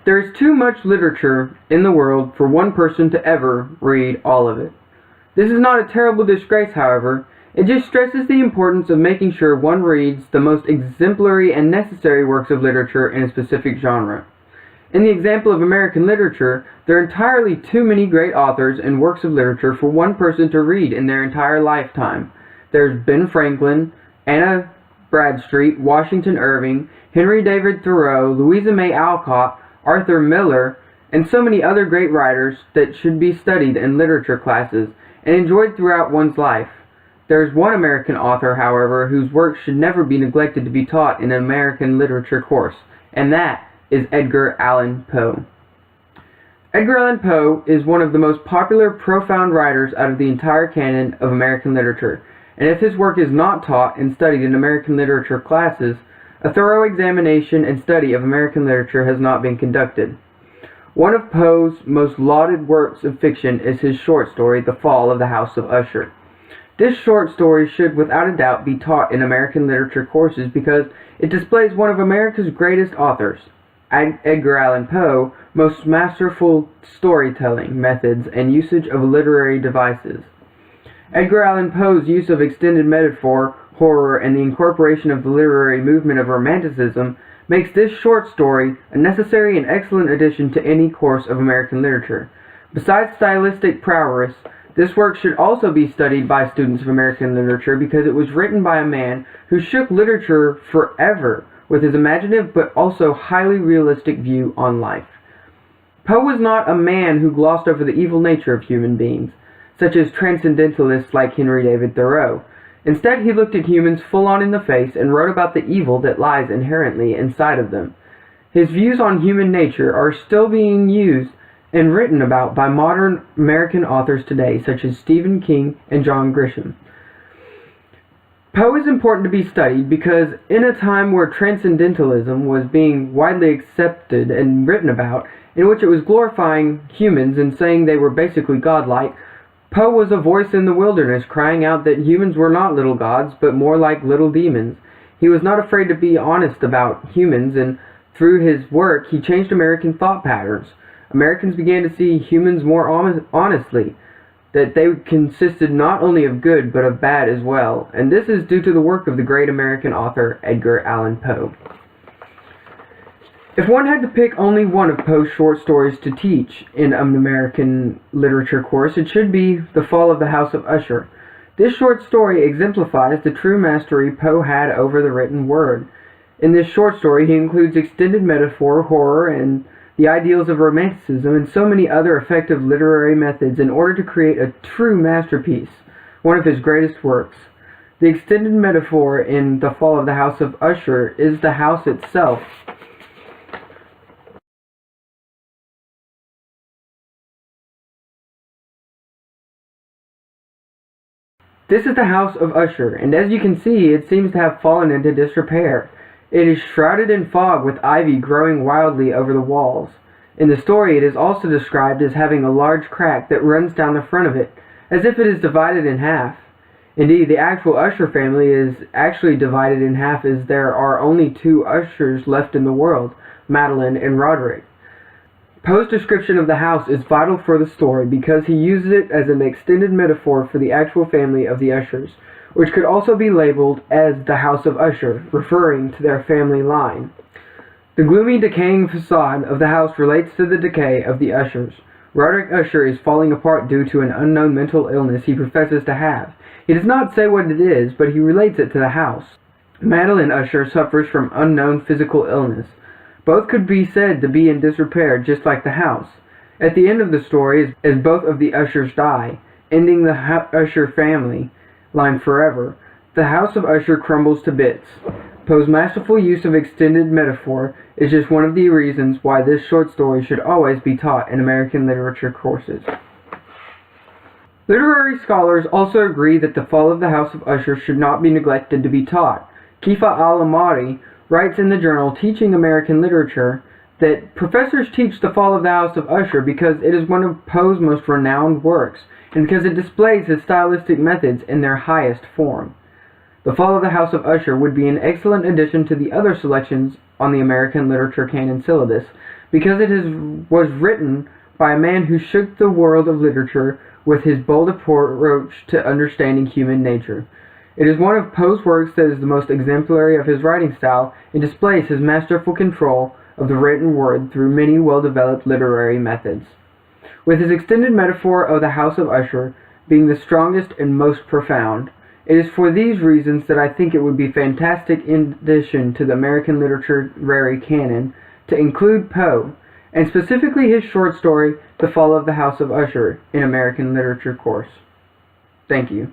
There is too much literature in the world for one person to ever read all of it. This is not a terrible disgrace, however. It just stresses the importance of making sure one reads the most exemplary and necessary works of literature in a specific genre. In the example of American literature, there are entirely too many great authors and works of literature for one person to read in their entire lifetime. There's Ben Franklin, Anna Bradstreet, Washington Irving, Henry David Thoreau, Louisa May Alcott, Arthur Miller, and so many other great writers that should be studied in literature classes and enjoyed throughout one's life. There is one American author, however, whose work should never be neglected to be taught in an American literature course, and that is Edgar Allan Poe. Edgar Allan Poe is one of the most popular, profound writers out of the entire canon of American literature, and if his work is not taught and studied in American literature classes, a thorough examination and study of American literature has not been conducted. One of Poe's most lauded works of fiction is his short story, The Fall of the House of Usher. This short story should without a doubt be taught in American literature courses because it displays one of America's greatest authors, Edgar Allan Poe, most masterful storytelling methods and usage of literary devices. Edgar Allan Poe's use of extended metaphor, horror, and the incorporation of the literary movement of Romanticism makes this short story a necessary and excellent addition to any course of American literature. Besides stylistic prowess, this work should also be studied by students of American literature because it was written by a man who shook literature forever with his imaginative but also highly realistic view on life. Poe was not a man who glossed over the evil nature of human beings, such as transcendentalists like Henry David Thoreau. Instead, he looked at humans full on in the face and wrote about the evil that lies inherently inside of them. His views on human nature are still being used and written about by modern American authors today, such as Stephen King and John Grisham. Poe is important to be studied because in a time where transcendentalism was being widely accepted and written about, in which it was glorifying humans and saying they were basically godlike, Poe was a voice in the wilderness crying out that humans were not little gods, but more like little demons. He was not afraid to be honest about humans, and through his work, he changed American thought patterns. Americans began to see humans more honestly, that they consisted not only of good, but of bad as well, and this is due to the work of the great American author, Edgar Allan Poe. If one had to pick only one of Poe's short stories to teach in an American literature course, it should be The Fall of the House of Usher. This short story exemplifies the true mastery Poe had over the written word. In this short story, he includes extended metaphor, horror, and the ideals of Romanticism, and so many other effective literary methods in order to create a true masterpiece, one of his greatest works. The extended metaphor in The Fall of the House of Usher is the house itself. This is the house of Usher, and as you can see, it seems to have fallen into disrepair. It is shrouded in fog with ivy growing wildly over the walls. In the story, it is also described as having a large crack that runs down the front of it, as if it is divided in half. Indeed, the actual Usher family is actually divided in half as there are only two Ushers left in the world, Madeline and Roderick. Poe's description of the house is vital for the story because he uses it as an extended metaphor for the actual family of the Ushers, which could also be labeled as the House of Usher, referring to their family line. The gloomy, decaying facade of the house relates to the decay of the Ushers. Roderick Usher is falling apart due to an unknown mental illness he professes to have. He does not say what it is, but he relates it to the house. Madeline Usher suffers from unknown physical illness. Both could be said to be in disrepair, just like the house. At the end of the story, as both of the Ushers die, ending the Usher family line forever, the House of Usher crumbles to bits. Poe's masterful use of extended metaphor is just one of the reasons why this short story should always be taught in American literature courses. Literary scholars also agree that The Fall of the House of Usher should not be neglected to be taught. Kifa al-Amari writes in the journal Teaching American Literature that professors teach The Fall of the House of Usher because it is one of Poe's most renowned works, and because it displays his stylistic methods in their highest form. The Fall of the House of Usher would be an excellent addition to the other selections on the American Literature Canon syllabus, because was written by a man who shook the world of literature with his bold approach to understanding human nature. It is one of Poe's works that is the most exemplary of his writing style and displays his masterful control of the written word through many well-developed literary methods. With his extended metaphor of the House of Usher being the strongest and most profound, it is for these reasons that I think it would be fantastic in addition to the American literary canon to include Poe, and specifically his short story, The Fall of the House of Usher, in American Literature course. Thank you.